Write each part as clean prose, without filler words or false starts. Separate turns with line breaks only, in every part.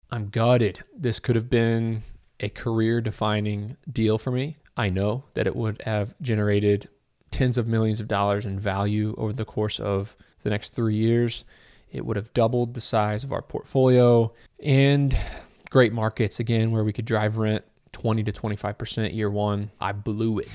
I'm gutted. This could have been a career-defining deal for me. I know that it would have generated tens of millions of dollars in value over the course of the next 3 years. It would have doubled the size of our portfolio, and great markets, again, where we could drive rent 20 to 25% year one. I blew it.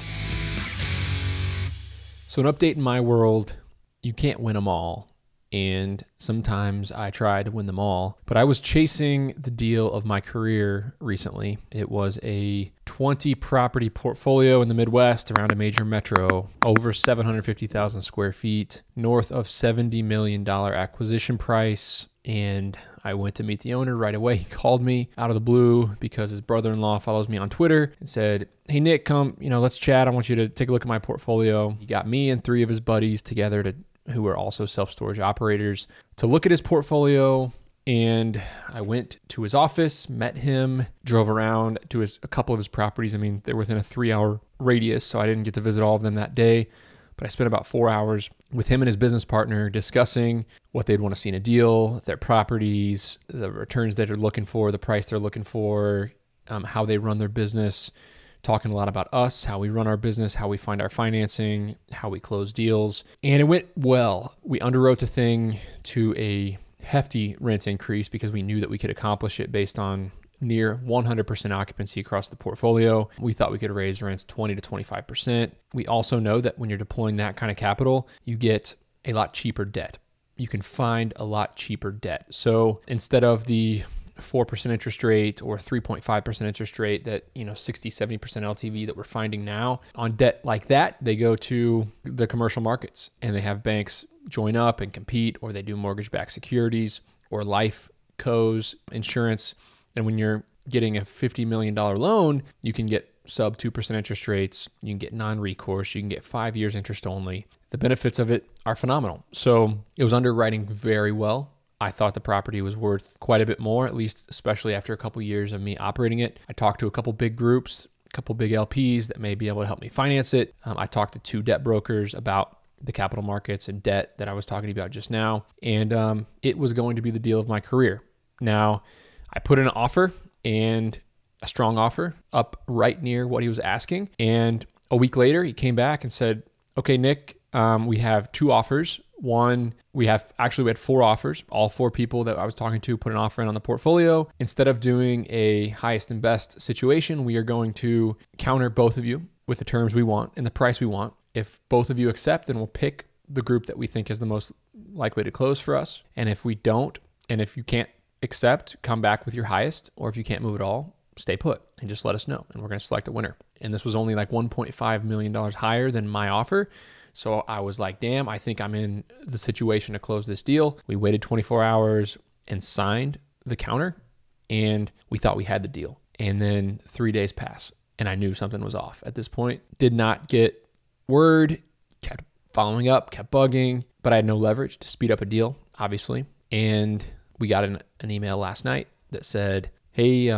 So an update in my world, you can't win them all. And sometimes I try to win them all, but I was chasing the deal of my career recently. It was a 20 property portfolio in the Midwest around a major metro, over 750,000 square feet, north of $70 million acquisition price. And I went to meet the owner right away. He called me out of the blue because his brother-in-law follows me on Twitter and said, "Hey Nick, come, let's chat. I want you to take a look at my portfolio." He got me and 3 of his buddies together who are also self-storage operators to look at his portfolio. And I went to his office, met him, drove around to a couple of his properties. I mean, they're within a 3-hour radius, so I didn't get to visit all of them that day. But I spent about 4 hours with him and his business partner discussing what they'd want to see in a deal, their properties, the returns that they're looking for, the price they're looking for, how they run their business, talking a lot about us, how we run our business, how we find our financing, how we close deals. And it went well. We underwrote the thing to a hefty rent increase because we knew that we could accomplish it based on near 100% occupancy across the portfolio. We thought we could raise rents 20 to 25%. We also know that when you're deploying that kind of capital, you get a lot cheaper debt. You can find a lot cheaper debt. So instead of the 4% interest rate or 3.5% interest rate that, 60, 70% LTV that we're finding now on debt like that, they go to the commercial markets and they have banks join up and compete, or they do mortgage-backed securities or life cos, insurance. And when you're getting a $50 million loan, you can get sub 2% interest rates. You can get non-recourse. You can get 5 years interest only. The benefits of it are phenomenal. So it was underwriting very well. I thought the property was worth quite a bit more, at least especially after a couple of years of me operating it. I talked to a couple big groups, a couple big LPs that may be able to help me finance it. I talked to 2 debt brokers about the capital markets and debt that I was talking about just now. And it was going to be the deal of my career. Now, I put in an offer, and a strong offer, up right near what he was asking. And a week later, he came back and said, "Okay, Nick, we have 2 offers. One, we had 4 offers. All 4 people that I was talking to put an offer in on the portfolio. Instead of doing a highest and best situation, we are going to counter both of you with the terms we want and the price we want. If both of you accept, then we'll pick the group that we think is the most likely to close for us. And if we don't, and if you can't accept, come back with your highest, or if you can't move at all, stay put and just let us know, and we're going to select a winner." And this was only like $1.5 million higher than my offer. So I was like, damn, I think I'm in the situation to close this deal. We waited 24 hours and signed the counter, and we thought we had the deal. And then 3 days pass, and I knew something was off at this point. Did not get word, kept following up, kept bugging, but I had no leverage to speed up a deal, obviously. And we got an email last night that said, "Hey,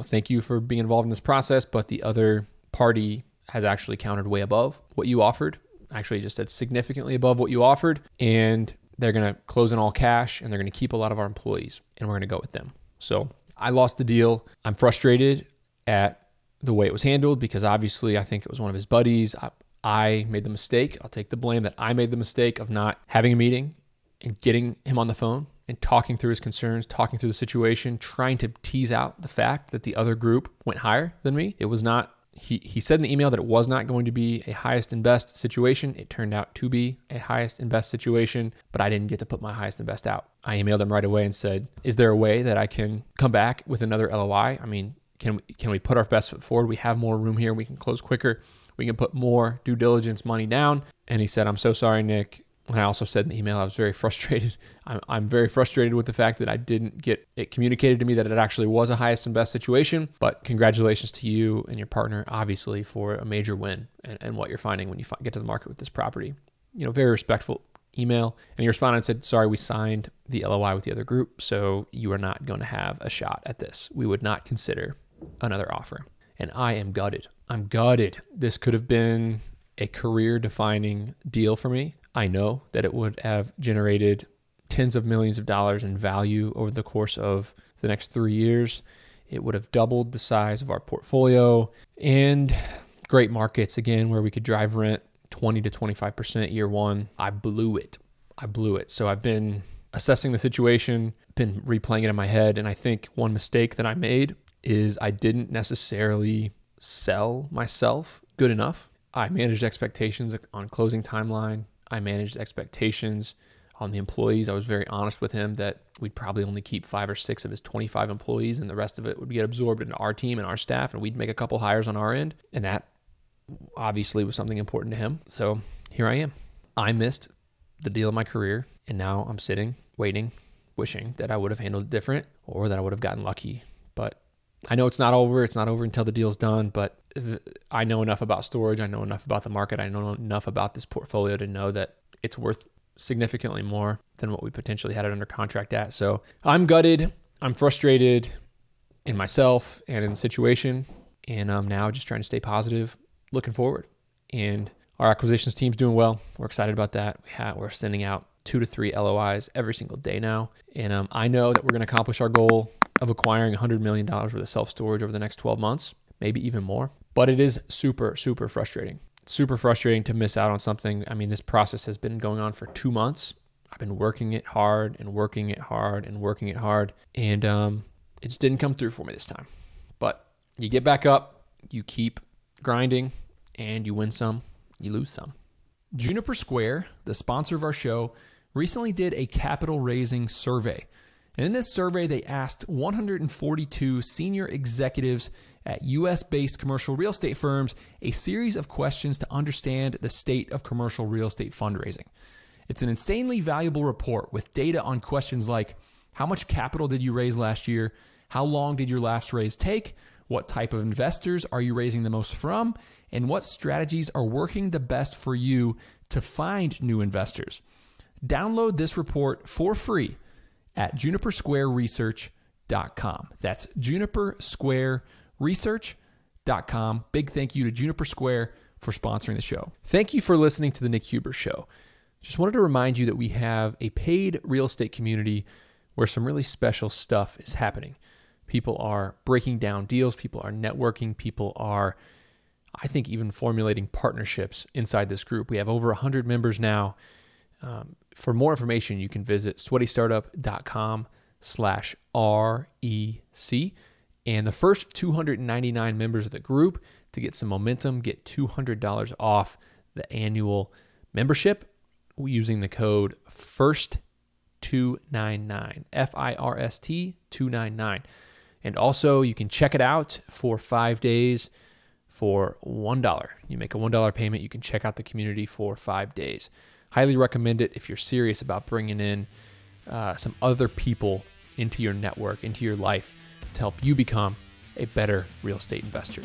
thank you for being involved in this process, but the other party has actually countered way above what you offered." Actually just said significantly above what you offered, and they're going to close in all cash, and they're going to keep a lot of our employees, and we're going to go with them. So I lost the deal. I'm frustrated at the way it was handled because obviously I think it was one of his buddies. I made the mistake. I'll take the blame that I made the mistake of not having a meeting and getting him on the phone and talking through his concerns, talking through the situation, trying to tease out the fact that the other group went higher than me. It was not, he said in the email that it was not going to be a highest and best situation. It turned out to be a highest and best situation, but I didn't get to put my highest and best out. I emailed him right away and said, "Is there a way that I can come back with another LOI? I mean, can we put our best foot forward? We have more room here. We can close quicker. We can put more due diligence money down." And he said, "I'm so sorry, Nick." And I also said in the email, I was very frustrated. I'm very frustrated with the fact that I didn't get it communicated to me that it actually was a highest and best situation. But congratulations to you and your partner, obviously, for a major win and what you're finding when you get to the market with this property. Very respectful email. And he responded and said, "Sorry, we signed the LOI with the other group, so you are not going to have a shot at this. We would not consider another offer." And I am gutted. I'm gutted. This could have been a career-defining deal for me. I know that it would have generated tens of millions of dollars in value over the course of the the next 3 years. It would have doubled the size of our portfolio, and great markets, again, where we could drive rent 20 to 25% year one. I blew it. So I've been assessing the situation, been replaying it in my head, and I think one mistake that I made is I didn't necessarily sell myself good enough. I managed expectations on closing timeline. I managed expectations on the employees. I was very honest with him that we'd probably only keep 5 or 6 of his 25 employees, and the rest of it would get absorbed into our team and our staff, and we'd make a couple hires on our end. And that obviously was something important to him. So here I am. I missed the deal of my career, and now I'm sitting, waiting, wishing that I would have handled it different or that I would have gotten lucky. But I know it's not over. It's not over until the deal's done, but I know enough about storage. I know enough about the market. I know enough about this portfolio to know that it's worth significantly more than what we potentially had it under contract at. So I'm gutted. I'm frustrated in myself and in the situation. And I'm now just trying to stay positive, looking forward. And our acquisitions team's doing well. We're excited about that. We're sending out 2 to 3 LOIs every single day now. And I know that we're going to accomplish our goal of acquiring $100 million worth of self-storage over the next 12 months, maybe even more. But it is super, super frustrating. Super frustrating to miss out on something. I mean, this process has been going on for 2 months. I've been working it hard and working it hard and working it hard. And it just didn't come through for me this time. But you get back up, you keep grinding, and you win some, you lose some. Juniper Square, the sponsor of our show, recently did a capital raising survey. And in this survey, they asked 142 senior executives at US-based commercial real estate firms a series of questions to understand the state of commercial real estate fundraising. It's an insanely valuable report with data on questions like, how much capital did you raise last year? How long did your last raise take? What type of investors are you raising the most from? And what strategies are working the best for you to find new investors? Download this report for free at junipersquareresearch.com. That's junipersquareresearch.com. Big thank you to Juniper Square for sponsoring the show. Thank you for listening to The Nick Huber Show. Just wanted to remind you that we have a paid real estate community where some really special stuff is happening. People are breaking down deals. People are networking. People are, I think, even formulating partnerships inside this group. We have over 100 members now. For more information, you can visit sweatystartup.com/REC. And the first 299 members of the group, to get some momentum, get $200 off the annual membership using the code FIRST299, FIRST 299. And also, you can check it out for 5 days for $1. You make a $1 payment, you can check out the community for 5 days. Highly recommend it if you're serious about bringing in some other people into your network, into your life, to help you become a better real estate investor.